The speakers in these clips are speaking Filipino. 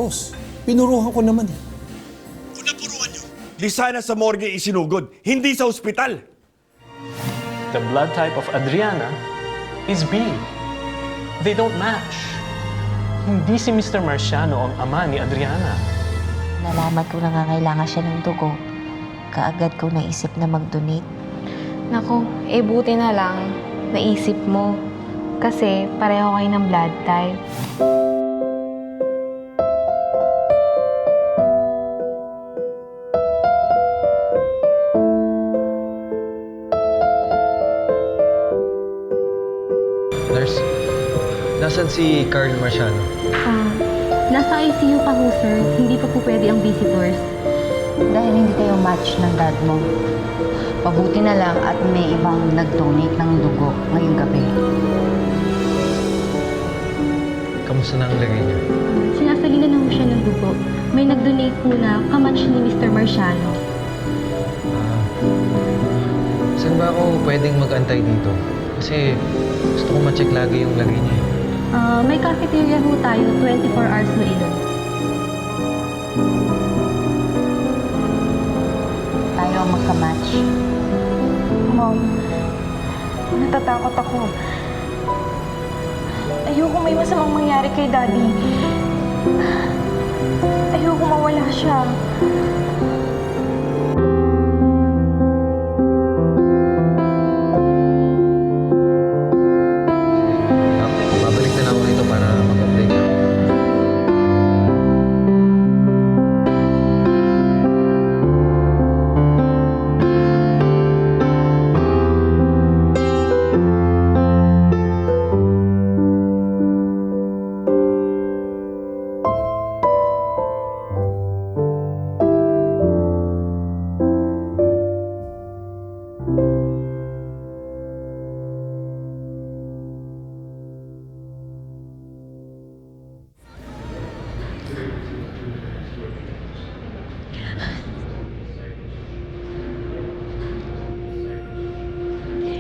boss. Pinuruhan ko naman eh. Kung napuruan nyo, di sana sa morgue isinugod, hindi sa ospital. The blood type of Adriana is B. They don't match. Hindi si Mr. Marciano ang ama ni Adriana. Nalaman ko nangangailangan siya ng dugo. Kaagad ko naisip na mag-donate. Naku, buti na lang. Naisip mo. Kasi pareho kayo ng blood type. Nurse, nasan si Carl Marciano? Nasa ICU pa ho, sir. Hindi pa po pwede ang visitors. Dahil hindi kayo match ng dad mo. Mabuti na lang at may ibang nag-donate ng dugo ngayong gabi. Kamusta na ang lagay niya? Sinasalina na ho siya ng dugo. May nag-donate po na kamatch ni Mr. Marciano. Saan ba ako pwedeng mag-antay dito? Kasi gusto ko ma-check lagi yung lagay niya. May cafeteria ho tayo, 24 hours na ilong. Tayo ang magka-match. Mom, natatakot ako. Ayoko may masamang mangyari kay Daddy. Ayoko mawala siya. Babalik na lang ako dito para mag-update ka.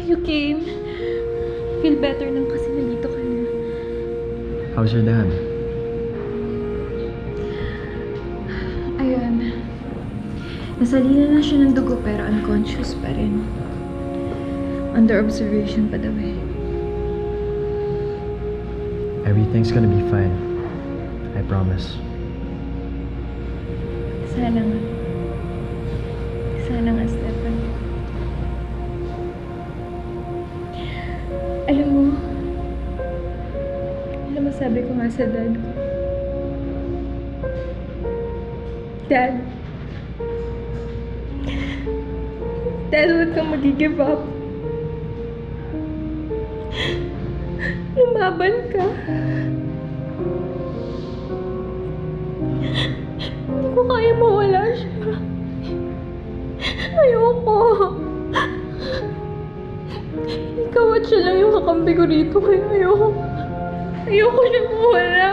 You came. Feel better lang kasi nandito ka na. How's your dad? Ayun. Nasalina na siya ng dugo pero unconscious pa rin. Under observation pa daw eh. Everything's gonna be fine. I promise. Sana nga. Sana nga, Stefan. Alam mo, sabi ko nga sa dad ko. Dad. Dad, huwag kang mag-give up. Lumaban ka. Hindi ko kaya mawala siya. Ayoko. Ikaw at siya lang yung kakampi ko rito. Ayoko siya mawala.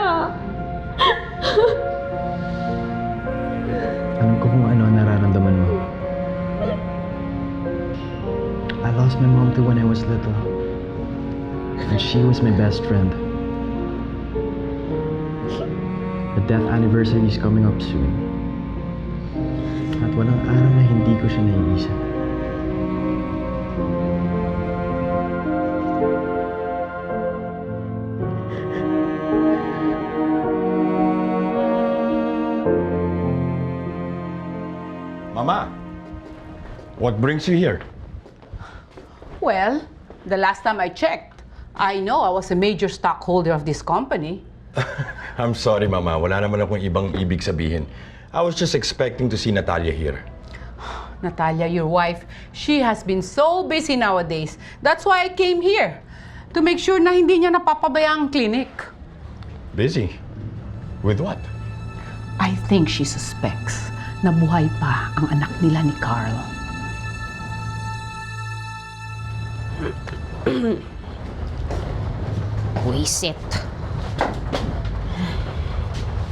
Alam ko kung ano ang nararamdaman mo. I lost my mom too when I was little. And she was my best friend. The death anniversary is coming up soon. At walang araw na hindi ko siya naiisip. Mama, what brings you here? Well, the last time I checked, I know I was a major stockholder of this company. I'm sorry, Mama. Wala naman akong ibang ibig sabihin. I was just expecting to see Natalia here. Natalia, your wife, she has been so busy nowadays. That's why I came here. To make sure na hindi niya napapabaya ang clinic. Busy? With what? I think she suspects na buhay pa ang anak nila ni Carl. Wisit.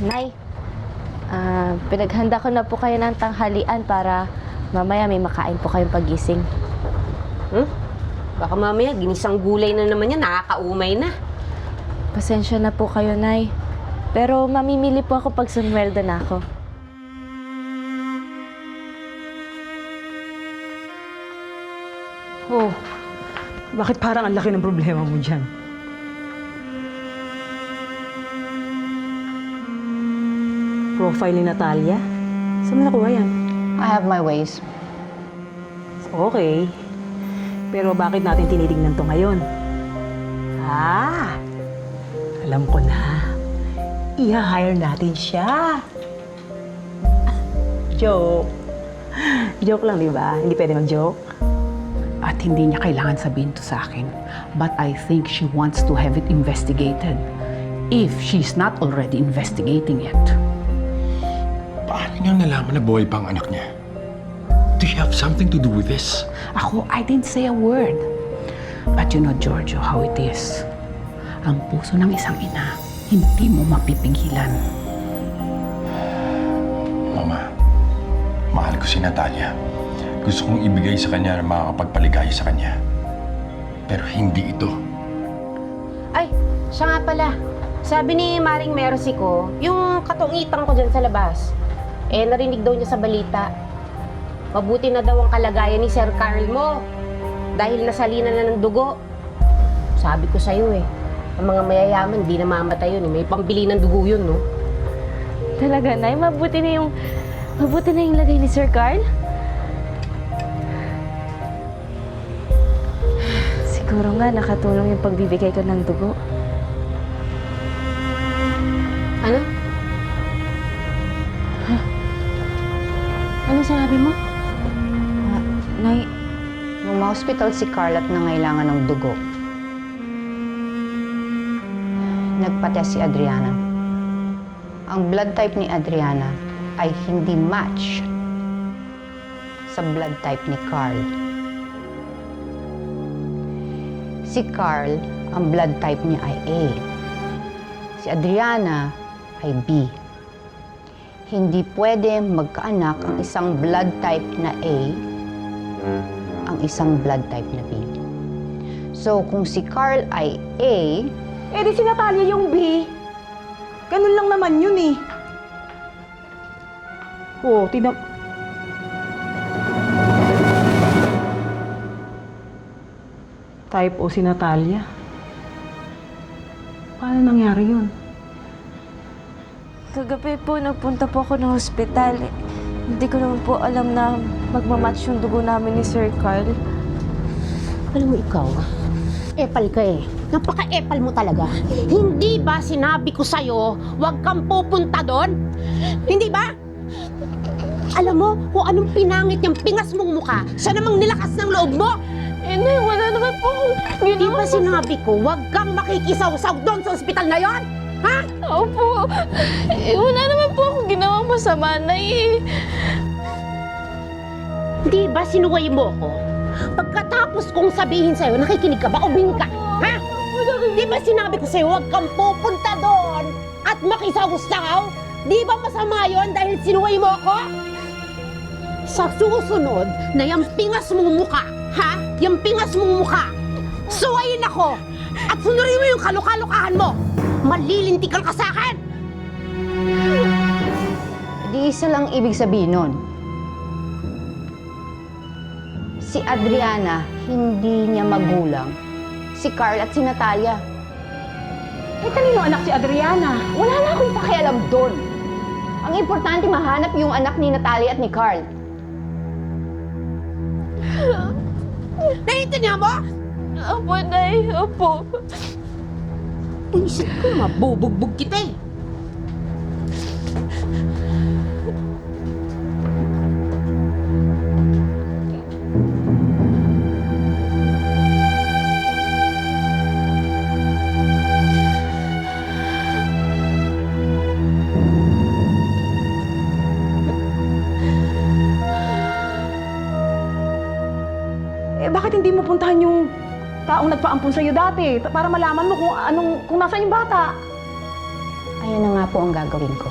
Nay, pinaghanda ko na po kayo ng tanghalian para mamaya may makain po kayong pagising. Baka mamaya, ginisang gulay na naman yan, nakakaumay na. Pasensya na po kayo, Nay. Pero mamimili po ako pag sumweldo na ako. Oh, bakit parang ang laki ng problema mo dyan? Profile ni Natalia? Saan mo nakuha yan? I have my ways. Okay. Pero bakit natin tinitingnan to ngayon? Alam ko na. I-hire natin siya. Joke. Joke lang, di ba? Hindi pwede mag-joke. At hindi niya kailangan sabihin to sa akin. But I think she wants to have it investigated. If she's not already investigating it. Paano niya nalaman na buhay pa ang anak niya? Do you have something to do with this? Ako, I didn't say a word. But you know, Giorgio, how it is. Ang puso ng isang ina, hindi mo mapipigilan. Mama, mahal ko si Natalia. Gusto kong ibigay sa kanya na makakapagpaligaya sa kanya. Pero hindi ito. Ay, siya nga pala. Sabi ni Maring Mercy ko, yung katungitan ko dyan sa labas. Narinig daw niya sa balita. Mabuti na daw ang kalagayan ni Sir Carl mo. Dahil nasalinan na ng dugo. Sabi ko sa'yo ang mga mayayaman, di namamatay yun. May pambili ng dugo yun, no? Talaga, Nay? Mabuti na yung lagay ni Sir Carl? Siguro nga nakatulong yung pagbibigay ko ng dugo. Ano? Anong sinabi mo? Nay, nung ma-hospital si Carl at nangailangan ng dugo, nagpa-test si Adriana. Ang blood type ni Adriana ay hindi match sa blood type ni Carl. Si Carl, ang blood type niya ay A. Si Adriana ay B. Hindi pwede magkaanak ang isang blood type na A ang isang blood type na B. So, kung si Carl ay A, Di si Natalia yung B. Ganun lang naman yun Oh, tignan... Type O si Natalia. Paano nangyari yun? Kagabi po, nagpunta po ako ng hospital. Hindi ko naman po alam na magmamatch yung dugo namin ni Sir Carl. Alam mo ikaw, epal ka Napaka-epal mo talaga. Hindi ba sinabi ko sa'yo, huwag kang pupunta doon? Hindi ba? Alam mo kung anong pinangit niyang pingas mong mukha, siya namang nilakas ng loob mo. Nay, wala naman po akong Di ba sinabi ko, huwag kang makikisaw-saw doon sa ospital na yon? Ha? Opo. Wala naman po akong ginawang masama, Nay. Di ba sinuway mo ko? Pagkatapos kong sabihin sa'yo, nakikinig ka ba o bingka? Ha? Di ba sinabi ko sa'yo, huwag kang pupunta doon at makisaw-saw? Di ba masama yon dahil sinuway mo ako? Sa susunod na yung pingas mong mukha, ha? Yung pingas mong mukha, suwayin ako at sunurin mo yung kalukalukahan mo. Malilintikan ka sa akin! di isa lang ibig sabihin nun. Si Adriana, hindi niya magulang. Si Carl at si Natalia. Kanino anak si Adriana? Wala na akong pakialam doon. Ang importante, mahanap yung anak ni Natalia at ni Carl. Naiintindihan mo? Opo, Nay. Opo. Puisit ko, mabubugbog kita . Bakit hindi mo puntahan yung taong nagpaampun sa'yo dati para malaman mo kung nasaan yung bata? Ayun na nga po ang gagawin ko.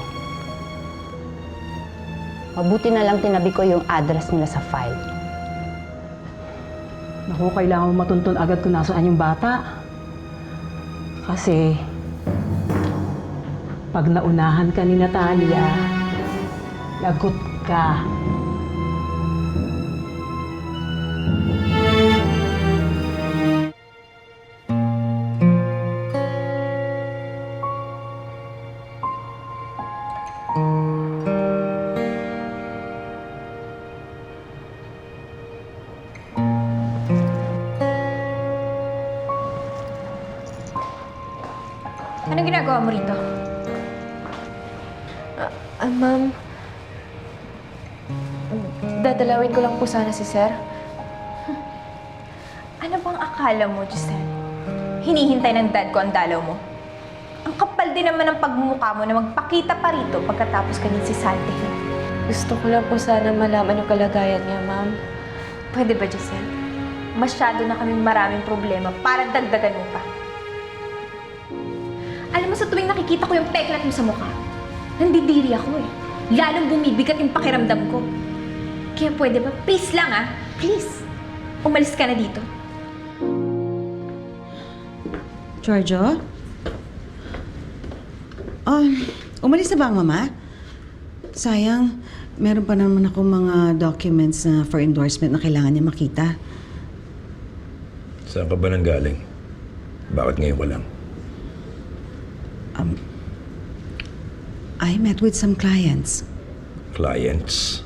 Mabuti na lang tinabi ko yung address nila sa file. Naku, kailangan mo matuntun agad kung nasaan yung bata. Kasi Pag naunahan ka ni Natalia, lagot ka. Anong ginagawa mo rito? Ma'am, dadalawin ko lang po sana si Sir. Ano bang akala mo, Giselle? Hinihintay ng dad ko ang dalaw mo? Ang kapal din naman ng pagmumukha mo na magpakita pa rito pagkatapos ka din si Santi. Gusto ko lang po sana malaman yung kalagayan niya, ma'am. Pwede ba, Giselle? Masyado na kaming maraming problema para dagdagan mo pa. Alam mo, sa tuwing nakikita ko yung peklat mo sa mukha, nandidiri ako eh. Lalong bumibigat yung pakiramdam ko. Kaya pwede ba? Please lang ah. Please. Umalis ka na dito. Giorgio? Umalis na ba ang mama? Sayang, meron pa naman ako mga documents na for endorsement na kailangan niya makita. Saan ka ba nanggaling? Bakit ngayon ka lang? I met with some clients. Clients?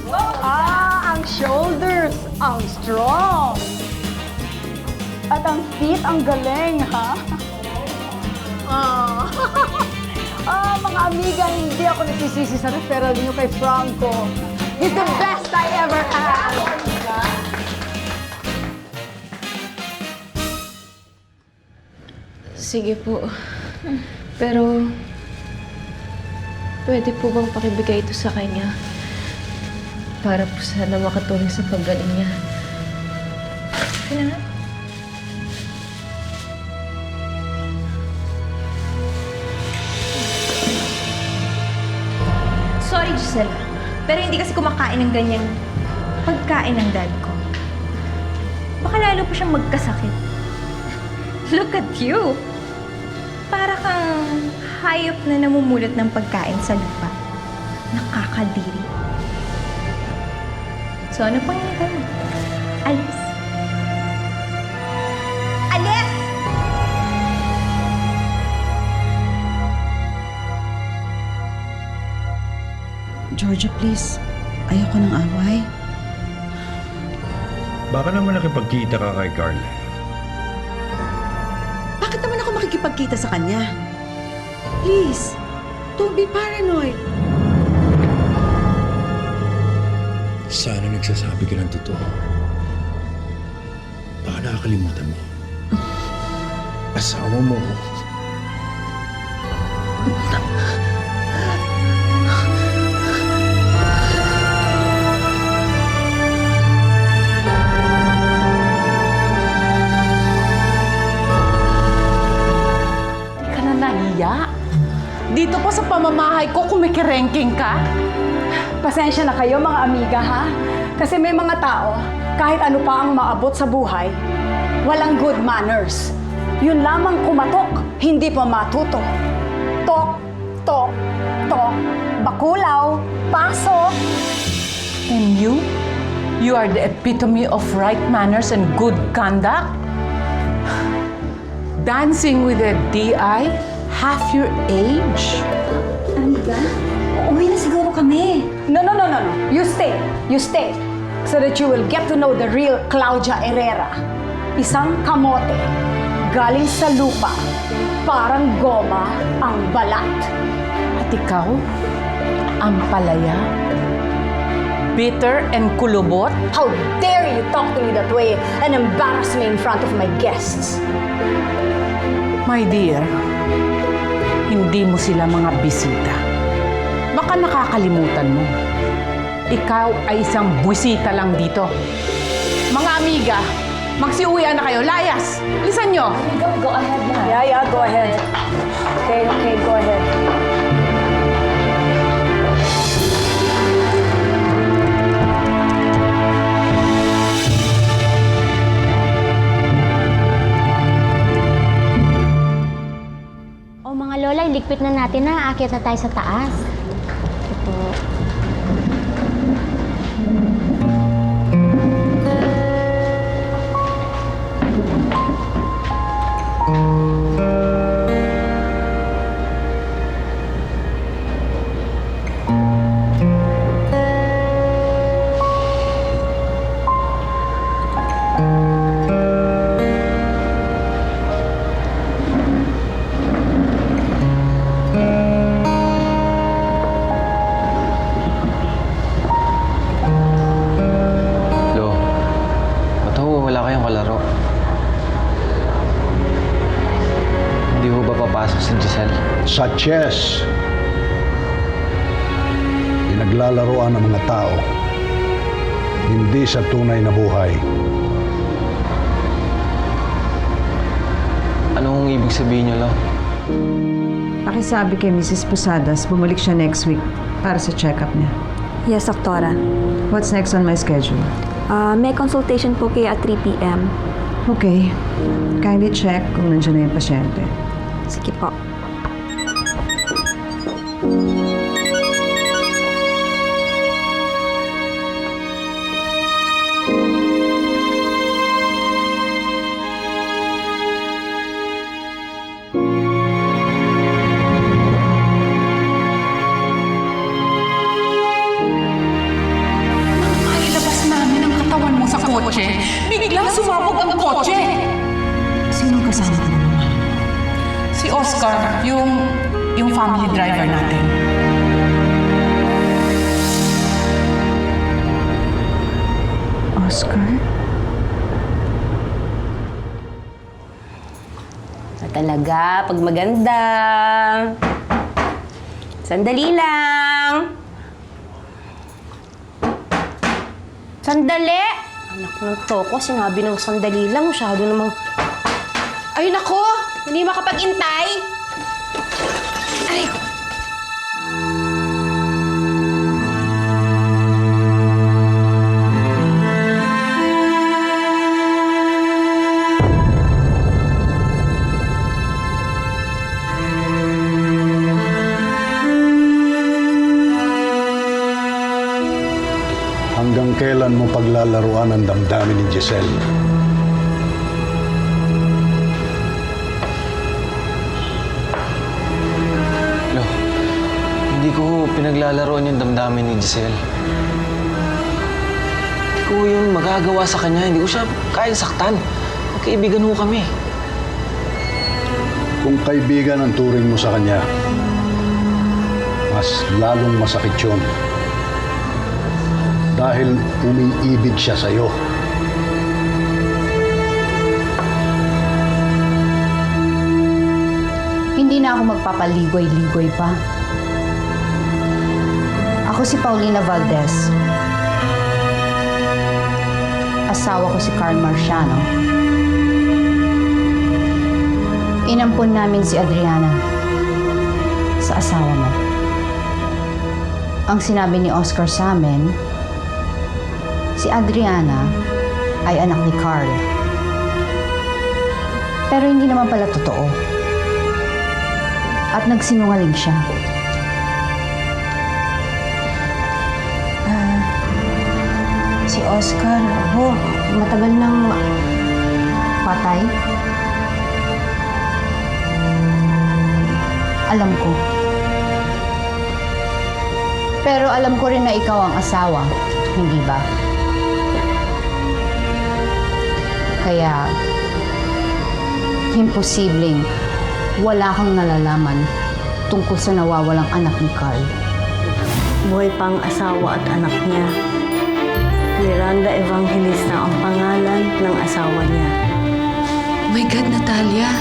Ang shoulders, ang strong. At ang feet, ang galing, ha? Mga amiga, hindi ako nagsisisi sa referral niyo kay Franco. He's the best I ever had. Sige po. Pero, pwede po bang pakibigay ito sa kanya? Para po sana makatulong sa paggaling niya. Kaya nga. Sorry, Giselle. Pero hindi kasi kumakain ng ganyang pagkain ng dad ko. Baka lalo pa siyang magkasakit. Look at you! Para kang hayop na namumulot ng pagkain sa lupa. Nakakadiri. So ano pang hinihintay mo? Alis! Alis! Georgia, please. Ayoko ng away. Baka naman nakipagkita ka kay Carl. Bakit naman ako makikipagkita sa kanya? Please, don't be paranoid. Sana nagsasabi ka ng totoo. Baka nakakalimutan mo. Asawa mo. Hindi ka na nahiya. Dito pa sa pamamahay ko, kumikirenking ka. Pasensya na kayo mga amiga, ha? Kasi may mga tao, kahit ano pa ang maabot sa buhay, walang good manners. Yun lamang kumatok, hindi pa matuto. Tok, tok, tok, bakulaw, pasok. And you? You are the epitome of right manners and good conduct? Dancing with a DI? Half your age? Amiga, uuwi na siguro kami. No. You stay. You stay. So that you will get to know the real Claudia Herrera. Isang kamote, galing sa lupa, parang goma ang balat. At ikaw, ang palaya, bitter and kulubot? How dare you talk to me that way and embarrass me in front of my guests? My dear, hindi mo sila mga bisita. Baka nakakalimutan mo. Ikaw ay isang buwisita lang dito. Mga amiga, magsiuwian na kayo. Layas! Lisan nyo! Go ahead na. Yeah, go ahead. Okay, go ahead. mga lola, iligpit na natin na. Aakyat na tayo sa taas. Ito. Lo, ba't ho wala kayong kalaro? Hindi ho ba papasok si Giselle? Sa chess, pinaglalaroan ng mga tao, hindi sa tunay na buhay. Anong ibig sabihin niyo, Lo? Pakisabi kay Mrs. Posadas, bumalik siya next week para sa check-up niya. Yes, Doktora. What's next on my schedule? May consultation po kayo at 3 p.m. Okay. Kindly check kung nandiyan na yung pasyente. Sige po. Mailabas namin ang katawan mo sa kotse. Biglang sumabog ang kotse. Sino kasama ka naman? Si Oscar, yung family driver natin. Oscar? Talaga, pag maganda. Sandali lang. Sandali! Anak ng toko, sinabi ng sandali lang. Masyado namang... Ay, nako! Hindi makapag-intay! Ay! Hanggang kailan mo paglalaruan ang damdamin ni Giselle? Lo, hindi ko ho pinaglalaroan yung damdamin ni Giselle. Hindi ko yung magagawa sa kanya. Hindi ko siya kayang saktan. Magkaibigan ho kami. Kung kaibigan ang turing mo sa kanya, mas lalong masakit yun. Dahil umiibig siya sa'yo. Hindi na ako magpapaligoy-ligoy pa. Ako si Paulina Valdez. Asawa ko si Carl Marciano. Inampun namin si Adriana sa asawa mo. Ang sinabi ni Oscar sa amin, si Adriana ay anak ni Carl. Pero hindi naman pala totoo. At nagsinungaling siya. Si Oscar, matagal nang patay. Alam ko. Pero alam ko rin na ikaw ang asawa, hindi ba? Kaya, imposibleng wala kang nalalaman tungkol sa nawawalang anak ni Carl. Buhay pang asawa at anak niya. Miranda Evangelista ang pangalan ng asawa niya. Oh my God, Natalia.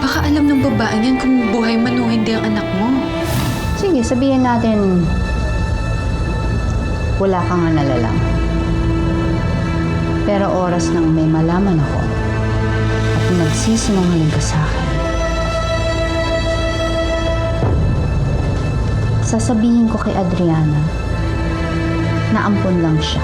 Baka alam ng babaeng yan kung buhay man o hindi ang anak mo. Sige, sabihin natin, wala kang nalalaman. Pero oras nang may malaman ako at nagsisinungaling ka sa akin, sasabihin ko kay Adriana na ampon lang siya.